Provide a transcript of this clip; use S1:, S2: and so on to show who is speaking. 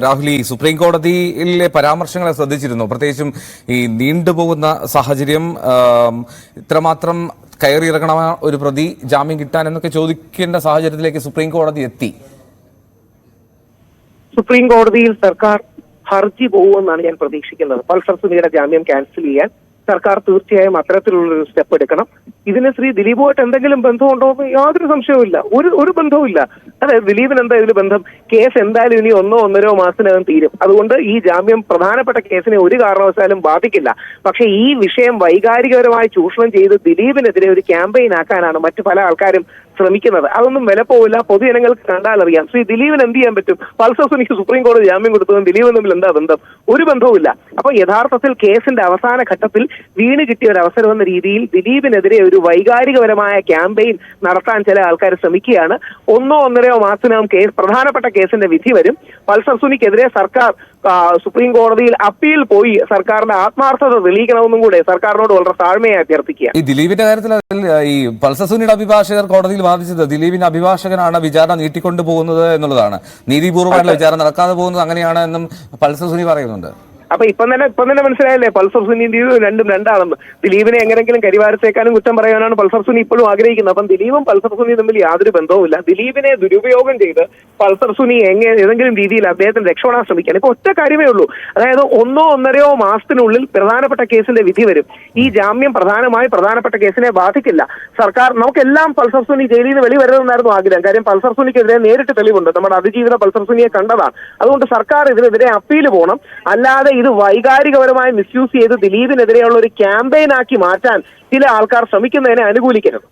S1: രാഹുൽ, ഈ സുപ്രീം കോടതിയിലെ പരാമർശങ്ങളെ ശ്രദ്ധിച്ചിരുന്നു. പ്രത്യേകിച്ചും ഈ നീണ്ടുപോകുന്ന സാഹചര്യം, ഇത്രമാത്രം കയറിയിറങ്ങണ ഒരു പ്രതി ജാമ്യം കിട്ടാൻ എന്നൊക്കെ ചോദിക്കേണ്ട സാഹചര്യത്തിലേക്ക് സുപ്രീം കോടതി എത്തി.
S2: സുപ്രീം കോടതിയിൽ സർക്കാർ ഹർജി പോകുമെന്നാണ് ഞാൻ പ്രതീക്ഷിക്കുന്നത്. പൾസർ സുനിയുടെ ജാമ്യം ക്യാൻസൽ ചെയ്യാൻ സർക്കാർ തീർച്ചയായും അത്തരത്തിലുള്ളൊരു സ്റ്റെപ്പ് എടുക്കണം. ഇതിന് ശ്രീ ദിലീപുമായിട്ട് എന്തെങ്കിലും ബന്ധമുണ്ടോ എന്ന് യാതൊരു സംശയവുമില്ല. ഒരു ബന്ധവുമില്ല. അതായത് ദിലീപിന് എന്താ ഇതിൽ ബന്ധം? കേസ് എന്തായാലും ഇനി 1-1.5 മാസത്തിനകം തീരും. അതുകൊണ്ട് ഈ ജാമ്യം പ്രധാനപ്പെട്ട കേസിനെ ഒരു കാരണവശാലും ബാധിക്കില്ല. പക്ഷേ ഈ വിഷയം വൈകാരികപരമായി ചൂഷണം ചെയ്ത് ദിലീപിനെതിരെ ഒരു ക്യാമ്പയിൻ ആക്കാനാണ് മറ്റു പല ആൾക്കാരും ശ്രമിക്കുന്നത്. അതൊന്നും വില പോവില്ല. പൊതുജനങ്ങൾക്ക് കണ്ടാലറിയാം. ശ്രീ ദിലീപിന് എന്ത് ചെയ്യാൻ പറ്റും? പൾസർ സുനിക്ക് സുപ്രീം കോടതി ജാമ്യം കൊടുത്തതും ദിലീപും തമ്മിൽ എന്താ ബന്ധം? ഒരു ബന്ധവുമില്ല. അപ്പൊ യഥാർത്ഥത്തിൽ കേസിന്റെ അവസാന ഘട്ടത്തിൽ വീണ് കിട്ടിയ ഒരു അവസരം എന്ന രീതിയിൽ ദിലീപിനെതിരെ ഒരു വൈകാരികപരമായ ക്യാമ്പയിൻ നടത്താൻ ചില ആൾക്കാർ ശ്രമിക്കുകയാണ്. 1-1.5 മാസത്തിനകം പ്രധാനപ്പെട്ട കേസിന്റെ വിധി വരും. പൾസർ സുനിക്കെതിരെ സർക്കാർ സുപ്രീം കോടതിയിൽ അപ്പീൽ പോയി സർക്കാരിന്റെ ആത്മാർത്ഥത തെളിയിക്കണമെന്നും കൂടെ സർക്കാരിനോട് വളരെ താഴ്മയായി അഭ്യർത്ഥിക്കുക.
S1: ഈ ദിലീപിന്റെ കാര്യത്തിൽ ഈ പൾസർ സുനിയുടെ അഭിഭാഷകർ കോടതിയിൽ വാദിച്ചത് ദിലീപിന്റെ അഭിഭാഷകനാണ് വിചാരണ നീട്ടിക്കൊണ്ടു പോകുന്നത് എന്നുള്ളതാണ്. നീതിപൂർവ്വമായിട്ടുള്ള വിചാരണ നടക്കാതെ പോകുന്നത് അങ്ങനെയാണ് എന്നും പൾസർ സുനി പറയുന്നുണ്ട്.
S2: അപ്പൊ ഇപ്പം തന്നെ മനസ്സിലായല്ലേ പൾസർ സുനിയും രണ്ടും രണ്ടാണെന്ന്. ദിലീപിനെ എങ്ങനെങ്കിലും കരിവാരത്തേക്കാനും കുറ്റം പറയാനാണ് പൾസർ സുനി ഇപ്പോഴും ആഗ്രഹിക്കുന്നത്. അപ്പം ദിലീപും പൾസർ സുനിയും തമ്മിൽ യാതൊരു ബന്ധവുമില്ല. ദിലീപിനെ ദുരുപയോഗം ചെയ്ത് പൾസർ സുനി ഏതെങ്കിലും രീതിയിൽ അദ്ദേഹത്തിന് രക്ഷപ്പെടാൻ ശ്രമിക്കാൻ ഇപ്പൊ ഒറ്റ കാര്യമേ ഉള്ളൂ. അതായത് 1-1.5 മാസത്തിനുള്ളിൽ പ്രധാനപ്പെട്ട കേസിന്റെ വിധി വരും. ഈ ജാമ്യം പ്രധാനപ്പെട്ട കേസിനെ ബാധിക്കില്ല. സർക്കാർ നമുക്കെല്ലാം പൾസർ സുനി ജയിലിൽ നിന്ന് വെളിവരുന്നതെന്നായിരുന്നു ആഗ്രഹം. കാര്യം പൾസർ സുനിക്കെതിരെ നേരിട്ട് തെളിവുണ്ട്. നമ്മുടെ അതിജീവിത പൾസർ സുനിയെ കണ്ടതാണ്. അതുകൊണ്ട് സർക്കാർ ഇതിനെതിരെ അപ്പീൽ പോകണം. അല്ലാതെ ഇത് വൈകാരികപരമായി മിസ്യൂസ് ചെയ്ത് ദിലീപിനെതിരെയുള്ള ഒരു ക്യാമ്പയിൻ ആക്കി മാറ്റാൻ ചില ആൾക്കാർ ശ്രമിക്കുന്നതിനെ അനുകൂലിക്കരുത്.